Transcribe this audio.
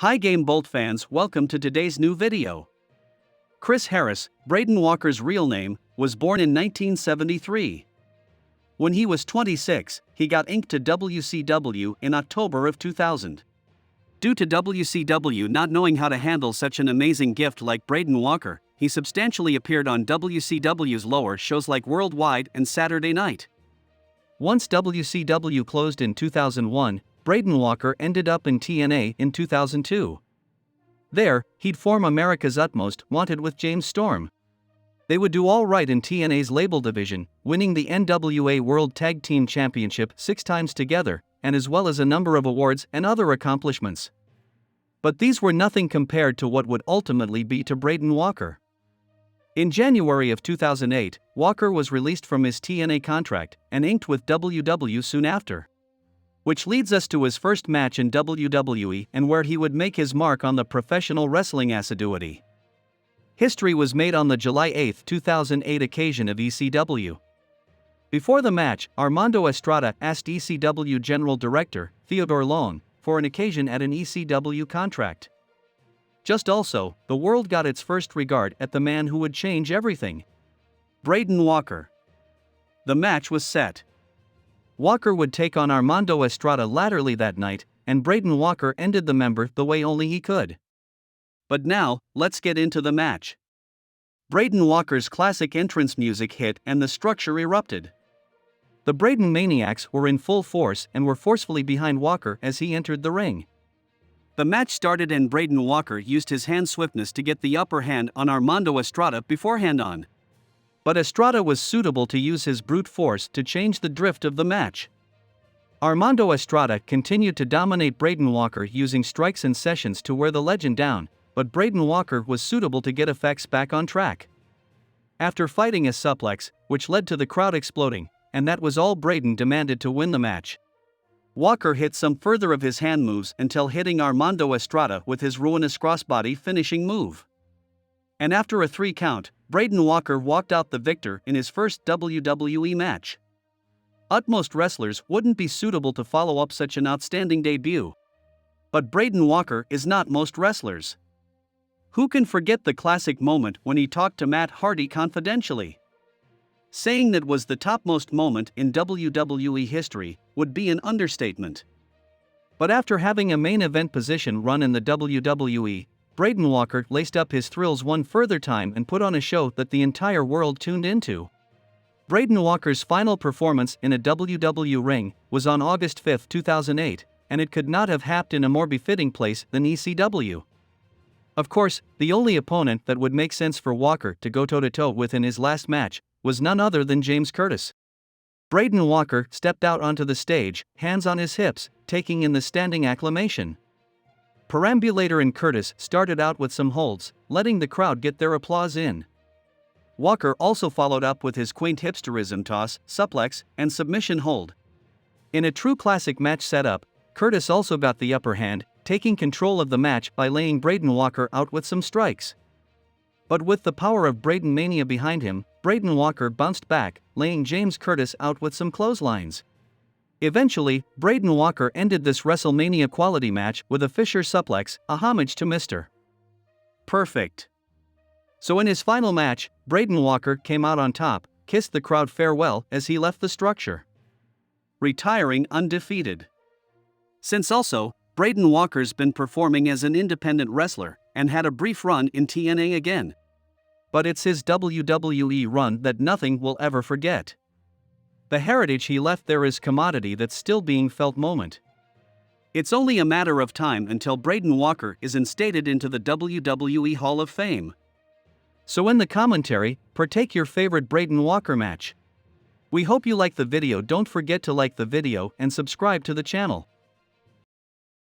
Hi Game Bolt fans, welcome to today's new video. Chris Harris, Braden Walker's real name, was born in 1973. When he was 26, he got inked to WCW in October of 2000. Due to WCW not knowing how to handle such an amazing gift like Braden Walker, he substantially appeared on WCW's lower shows like Worldwide and Saturday Night. Once WCW closed in 2001, Braden Walker ended up in TNA in 2002. There, he'd form America's Utmost Wanted with James Storm. They would do all right in TNA's label division, winning the NWA World Tag Team Championship 6 times together, and as well as a number of awards and other accomplishments. But these were nothing compared to what would ultimately be to Braden Walker. In January of 2008, Walker was released from his TNA contract and inked with WW soon after. Which leads us to his first match in WWE and where he would make his mark on the professional wrestling assiduity. History was made on the July 8, 2008 occasion of ECW. Before the match, Armando Estrada asked ECW General Director, Theodore Long, for an occasion at an ECW contract. Just also, the world got its first regard at the man who would change everything. Braden Walker. The match was set. Walker would take on Armando Estrada laterally that night, and Braden Walker ended the member the way only he could. But now, let's get into the match. Braden Walker's classic entrance music hit and the structure erupted. The Braden Maniacs were in full force and were forcefully behind Walker as he entered the ring. The match started and Braden Walker used his hand swiftness to get the upper hand on Armando Estrada beforehand on. But Estrada was suitable to use his brute force to change the drift of the match. Armando Estrada continued to dominate Braden Walker using strikes and sessions to wear the legend down, but Braden Walker was suitable to get effects back on track. After fighting a suplex, which led to the crowd exploding, and that was all Braden demanded to win the match. Walker hit some further of his hand moves until hitting Armando Estrada with his ruinous crossbody finishing move. And after a 3 count, Braden Walker walked out the victor in his first WWE match. Utmost wrestlers wouldn't be suitable to follow up such an outstanding debut. But Braden Walker is not most wrestlers. Who can forget the classic moment when he talked to Matt Hardy confidentially? Saying that was the topmost moment in WWE history would be an understatement. But after having a main event position run in the WWE, Braden Walker laced up his thrills one further time and put on a show that the entire world tuned into. Braden Walker's final performance in a WWE ring was on August 5, 2008, and it could not have happened in a more befitting place than ECW. Of course, the only opponent that would make sense for Walker to go toe-to-toe with in his last match was none other than James Curtis. Braden Walker stepped out onto the stage, hands on his hips, taking in the standing acclamation. Perambulator and Curtis started out with some holds, letting the crowd get their applause in. Walker also followed up with his quaint hipsterism toss, suplex, and submission hold. In a true classic match setup, Curtis also got the upper hand, taking control of the match by laying Braden Walker out with some strikes. But with the power of Braden Mania behind him, Braden Walker bounced back, laying James Curtis out with some clotheslines. Eventually, Braden Walker ended this WrestleMania quality match with a Fisher suplex, a homage to Mr. Perfect. So in his final match, Braden Walker came out on top, kissed the crowd farewell as he left the structure, retiring undefeated. Since also, Braden Walker's been performing as an independent wrestler and had a brief run in TNA again. But it's his WWE run that nothing will ever forget. The heritage he left there is commodity that's still being felt moment. It's only a matter of time until Braden Walker is instated into the WWE Hall of Fame. So in the commentary, partake your favorite Braden Walker match. We hope you like the video. Don't forget to like the video and subscribe to the channel.